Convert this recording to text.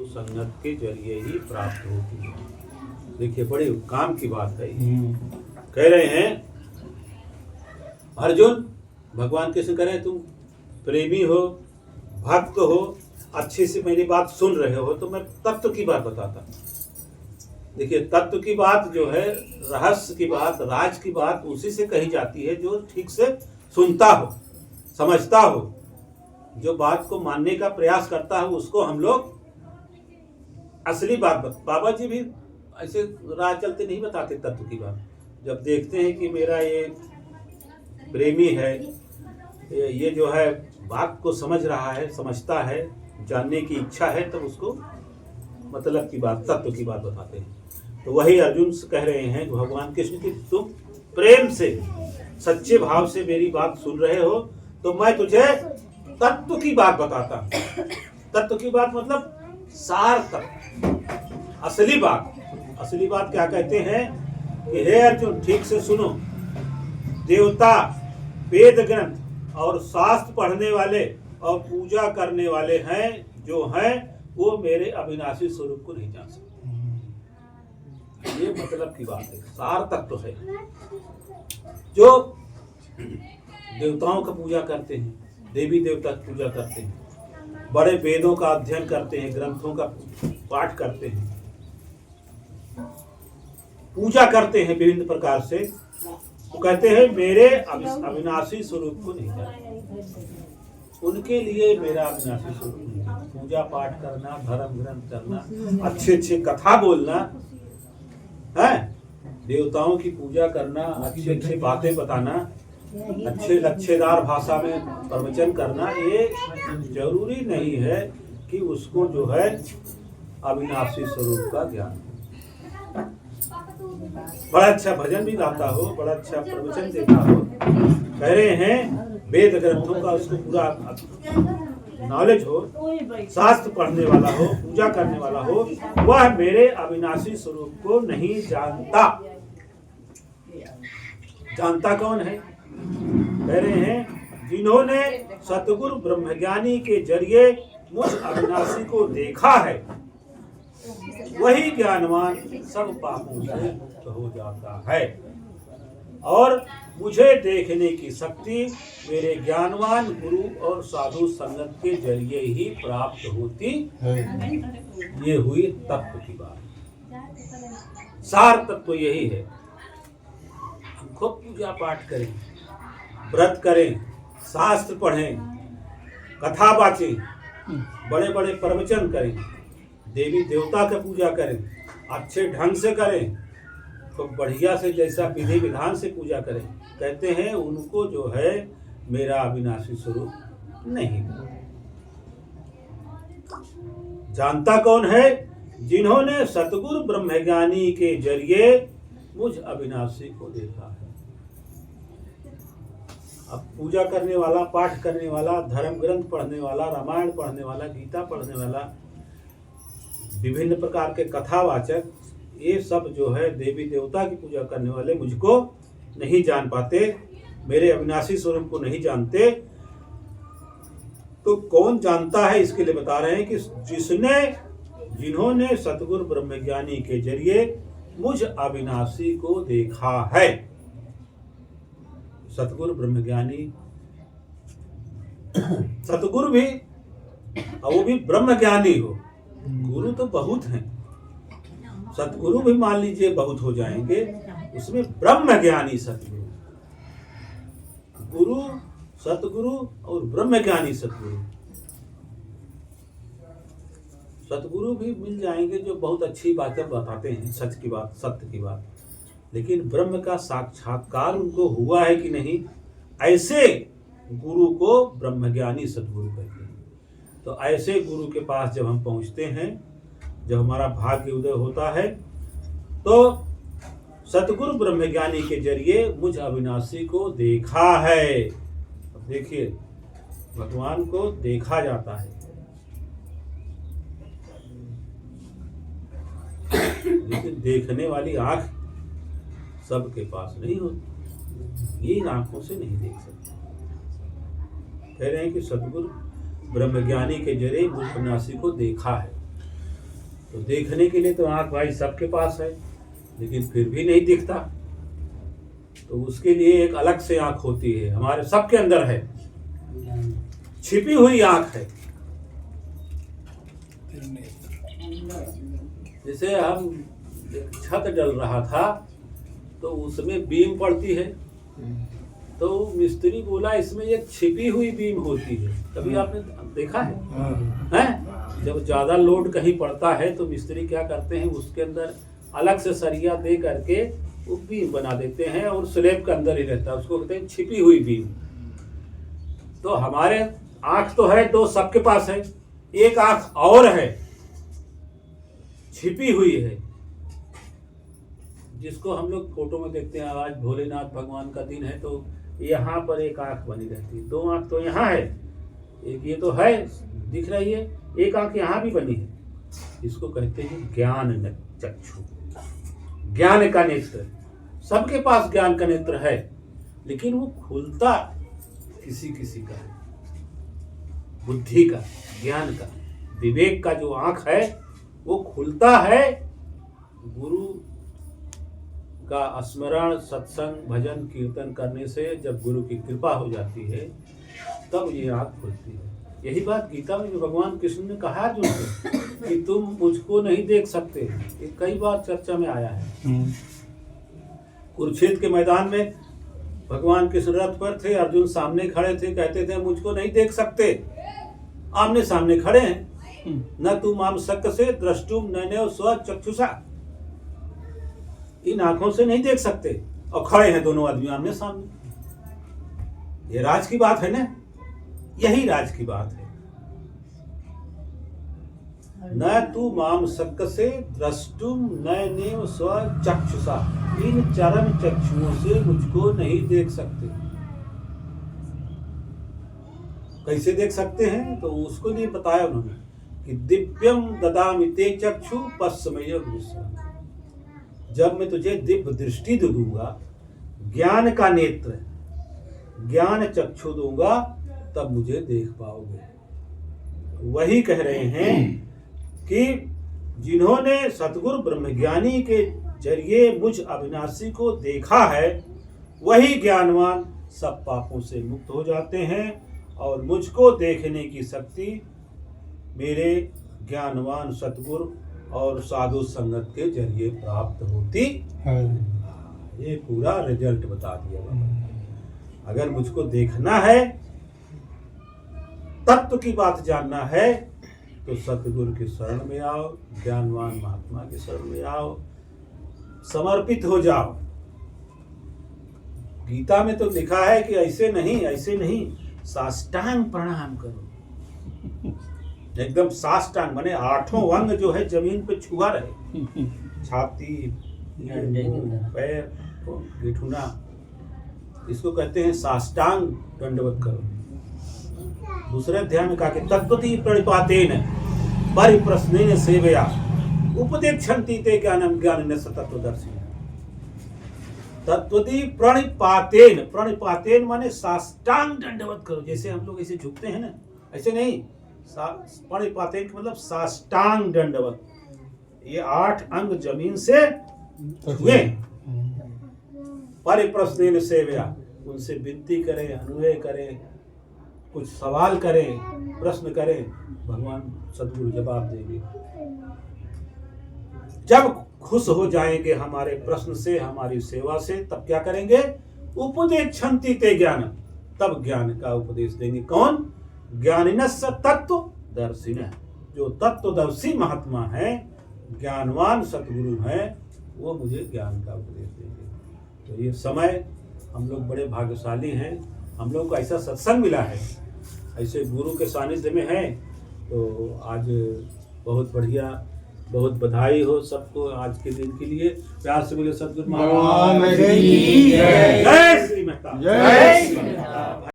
साधु संगत के जरिए ही प्राप्त होती है। देखिए बड़े काम की बात है। कह रहे हैं अर्जुन, भगवान कृष्ण कह रहे हैं तुम प्रेमी हो, भक्त हो, अच्छे से मेरी बात सुन रहे हो, तो मैं तत्व की बात बताता। देखिए तत्व की बात जो है, रहस्य की बात, राज की बात उसी से कही जाती है जो ठीक से सुनता हो, समझता हो, जो बात को मानने का प्रयास करता है, उसको हम लोग असली बात बाबा जी भी ऐसे राह चलते नहीं बताते तत्व की बात। जब देखते हैं कि मेरा ये प्रेमी है, ये जो है बात को समझ रहा है, समझता है, जानने की इच्छा है, तब उसको मतलब की बात, तत्व की बात बताते हैं। तो वही अर्जुन से कह रहे हैं भगवान कृष्ण की तुम प्रेम से, सच्चे भाव से मेरी बात सुन रहे हो, तो मैं तुझे तत्व की बात बताता हूं। तत्व की बात मतलब सार तत्व, असली बात। असली बात क्या कहते हैं कि हे अर्जुन ठीक से सुनो, देवता, वेद ग्रंथ और शास्त्र पढ़ने वाले और पूजा करने वाले हैं जो हैं, वो मेरे अविनाशी स्वरूप को नहीं जान सकते। ये मतलब की बात है, सार तत्व है। जो देवताओं का पूजा करते हैं, देवी देवता की पूजा करते हैं, बड़े वेदों का अध्ययन करते हैं, ग्रंथों का पाठ करते हैं, पूजा करते हैं विभिन्न प्रकार से, तो कहते हैं मेरे अविनाशी स्वरूप को नहीं जानते। उनके लिए मेरा अविनाशी स्वरूप नहीं है। पूजा पाठ करना, धर्म ग्रंथ करना, अच्छे अच्छे कथा बोलना है, देवताओं की पूजा करना, अच्छे अच्छे बातें बताना, अच्छे लच्छेदार भाषा में प्रवचन करना, ये जरूरी नहीं है कि उसको जो है अविनाशी स्वरूप का ज्ञान। बड़ा अच्छा भजन भी गाता हो, बड़ा अच्छा प्रवचन देता हो, कह रहे हैं वेद ग्रंथों का उसको पूरा नॉलेज हो, शास्त्र पढ़ने वाला हो, पूजा करने वाला हो, वह मेरे अविनाशी स्वरूप को नहीं जानता। जानता कौन है? कह रहे हैं जिन्होंने सतगुरु ब्रह्मज्ञानी के जरिए मुझ अविनाशी को देखा है, वही ज्ञानवान सब पापों से मुक्त हो जाता है। और मुझे देखने की शक्ति मेरे ज्ञानवान गुरु और साधु संगत के जरिए ही प्राप्त होती है। ये हुई तत्व की बात। सार तत्व यही है। हम खूब पूजा पाठ करें, व्रत करें, शास्त्र पढ़ें, कथा बाँचें, बड़े बड़े प्रवचन करें, देवी देवता का पूजा करें, अच्छे ढंग से करें, तो बढ़िया से जैसा विधि विधान से पूजा करें, कहते हैं उनको जो है मेरा अविनाशी स्वरूप नहीं। जानता कौन है? जिन्होंने सतगुरु ब्रह्मज्ञानी के जरिए मुझ अविनाशी को देखा है। अब पूजा करने वाला, पाठ करने वाला, धर्म ग्रंथ पढ़ने वाला, रामायण पढ़ने वाला, गीता पढ़ने वाला, विभिन्न प्रकार के कथावाचक, ये सब जो है देवी देवता की पूजा करने वाले मुझको नहीं जान पाते, मेरे अविनाशी स्वरूप को नहीं जानते। तो कौन जानता है? इसके लिए बता रहे हैं कि जिन्होंने सतगुरु ब्रह्मज्ञानी के जरिए मुझ अविनाशी को देखा है। सतगुरु ब्रह्मज्ञानी, सतगुरु भी, और वो भी ब्रह्मज्ञानी हो। गुरु तो बहुत हैं, सतगुरु भी मान लीजिए बहुत हो जाएंगे, उसमें ब्रह्मज्ञानी सतगुरु, गुरु सतगुरु और ब्रह्मज्ञानी सतगुरु, सतगुरु भी मिल जाएंगे जो बहुत अच्छी बातें बताते हैं, सच की बात, सत्य की बात, लेकिन ब्रह्म का साक्षात्कार उनको हुआ है कि नहीं, ऐसे गुरु को ब्रह्मज्ञानी सतगुरु कहते हैं। तो ऐसे गुरु के पास जब हम पहुंचते हैं, जब हमारा भाग्य उदय होता है, तो सतगुरु ब्रह्मज्ञानी के जरिए मुझ अविनाशी को देखा है। अब देखिए, भगवान को देखा जाता है, लेकिन देखने वाली आंख सबके पास नहीं होती, ये इन आंखों से नहीं देख सकते। कह रहे हैं कि सतगुरु ब्रह्मज्ञानी के जरिए मुझ अविनाशी को देखा है। तो देखने के लिए तो आँख भाई सबके पास है, लेकिन फिर भी नहीं दिखता। तो उसके लिए एक अलग से आँख होती है, हमारे सबके अंदर है, छिपी हुई आँख है। जैसे हम छत डल रहा था तो उसमें बीम पड़ती है, तो मिस्त्री बोला इसमें एक छिपी हुई बीम होती है। कभी आपने देखा है? हैं? जब ज़्यादा लोड कहीं पड़ता है तो मिस्त्री क्या करते हैं, उसके अंदर अलग से सरिया दे करके वो बीम बना देते हैं और स्लैब के अंदर ही रहता है, उसको कहते हैं छिपी हुई बीम। तो हमारे आँख तो है, दो सबके पास है, एक आँख और है, छिपी हुई है, जिसको हम लोग फोटो में देखते हैं। आज भोलेनाथ भगवान का दिन है तो यहाँ पर एक आंख बनी रहती है, दो आंख तो यहाँ है, एक ये तो है दिख रही है, एक आंख यहाँ भी बनी है। इसको कहते हैं ज्ञान चक्षु, ज्ञान का नेत्र। सबके पास ज्ञान का नेत्र है, लेकिन वो खुलता किसी किसी का है, बुद्धि का, ज्ञान का, विवेक का जो आंख है वो खुलता है गुरु का स्मरण, सत्संग, भजन, कीर्तन करने से। जब गुरु की कृपा हो जाती है तब ये आँख खुलती है। यही बात गीता में जो भगवान कृष्ण ने कहा अर्जुन से कि तुम मुझको नहीं देख सकते, ये कई बार चर्चा में आया है। कुरुक्षेत्र के मैदान में भगवान कृष्ण रथ पर थे, अर्जुन सामने खड़े थे, कहते थे मुझको नहीं देख सकते, आमने सामने खड़े हैं। न तुम माम शक्य से द्रष्टुम नैने स्व चक्षुषा, इन आंखों से नहीं देख सकते, और खड़े हैं दोनों आदमी आमने सामने। ये राज की बात है ना, यही राज की बात है। न तू माम शक्य से द्रष्टुम नैने स्व चक्षुषा, इन चरम चक्षुओं से मुझको नहीं देख सकते। कैसे देख सकते हैं? तो उसको लिए बताया उन्होंने कि दिव्यम ददामि ते चक्षु पश्चिमय विश्व, जब मैं तुझे दिव्य दृष्टि दूंगा, ज्ञान का नेत्र, ज्ञान चक्षु दूंगा, तब मुझे देख पाओगे। वही कह रहे हैं कि जिन्होंने सतगुरु ब्रह्मज्ञानी के जरिए मुझ अविनाशी को देखा है, वही ज्ञानवान सब पापों से मुक्त हो जाते हैं, और मुझको देखने की शक्ति मेरे ज्ञानवान सतगुरु और साधु संगत के जरिए प्राप्त होती है। ये पूरा रिजल्ट बता दिया बाबा। अगर मुझको देखना है, तत्व की बात जानना है, तो सतगुरु के शरण में आओ, ज्ञानवान महात्मा के शरण में आओ, समर्पित हो जाओ। गीता में तो लिखा है कि ऐसे नहीं, साष्टांग प्रणाम करो। एकदम साष्टांग माने आठों अंग जो है जमीन पे छुआ रहे, छाती, पैर, गिठुना, इसको कहते हैं साष्टांग दंडवत करो। दूसरे अध्याय में कहा कि तत्वति प्रणिपातेन परिप्रश्नेन सेवया उपदेक्षन्ति ते ज्ञानम ज्ञानिनः तत्वदर्शिनः। तत्वति प्रणिपातेन, प्रणिपातेन माने साष्टांग दंडवत करो। जैसे हम लोग ऐसे झुकते हैं ना, ऐसे नहीं, प्रणिपातेन का मतलब साष्टांग दंडवत। ये 8 अंग जमीन से छुए, परिप्रश्नेन सेवया, उनसे विनती करें, अनुनय करें, कुछ सवाल करें, प्रश्न करें, भगवान सद्गुरु जवाब देंगे। जब खुश हो जाएंगे हमारे प्रश्न से, हमारी सेवा से, तब क्या करेंगे? उपदेक्षन्ति ते ज्ञान, तब ज्ञान का उपदेश देंगे। कौन? ज्ञानिनः तत्वदर्शिनः, जो तत्वदर्शी महात्मा है, ज्ञानवान सतगुरु हैं, वो मुझे ज्ञान का उपदेश देंगे। तो ये समय हम लोग बड़े भाग्यशाली हैं, हम लोग को ऐसा सत्संग मिला है, ऐसे गुरु के सानिध्य में है। तो आज बहुत बढ़िया, बहुत बधाई हो सबको आज के दिन के लिए। प्यार से बोले सतगुरु महाराज जय श्री मेहता।